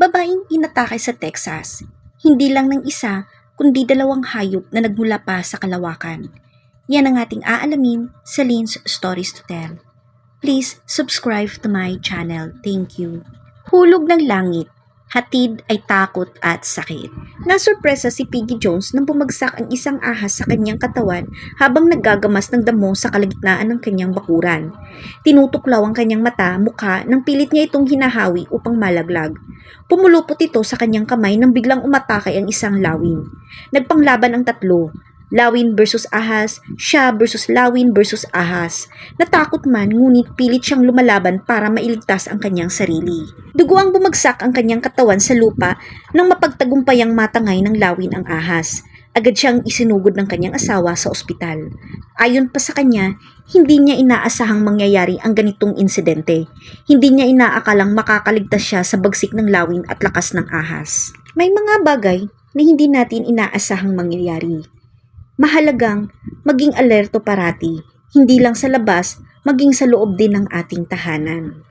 Babaeng inatake sa Texas. Hindi lang ng isa, kundi dalawang hayop na nagmula pa sa kalawakan. Yan ang ating aalamin sa Lynn's Stories to Tell. Please subscribe to my channel. Thank you. Hulog ng langit. Hatid ay takot at sakit. Nasurpresa si Piggy Jones nang bumagsak ang isang ahas sa kanyang katawan habang naggagamas ng damo sa kalagitnaan ng kanyang bakuran. Tinutuklaw ang kanyang mata, mukha nang pilit niya itong hinahawi upang malaglag. Pumulupot ito sa kanyang kamay nang biglang umatake ang isang lawin. Nagpanglaban ang tatlo. Lawin versus ahas, siya versus lawin versus ahas. Natakot man, ngunit pilit siyang lumalaban para mailigtas ang kanyang sarili. Dugo ang bumagsak ang kanyang katawan sa lupa nang mapagtagumpayang matangay ng lawin ang ahas. Agad siyang isinugod ng kanyang asawa sa ospital. Ayon pa sa kanya, hindi niya inaasahang mangyayari ang ganitong insidente. Hindi niya inaakalang makakaligtas siya sa bagsik ng lawin at lakas ng ahas. May mga bagay na hindi natin inaasahang mangyayari. Mahalagang maging alerto parati, hindi lang sa labas, maging sa loob din ng ating tahanan.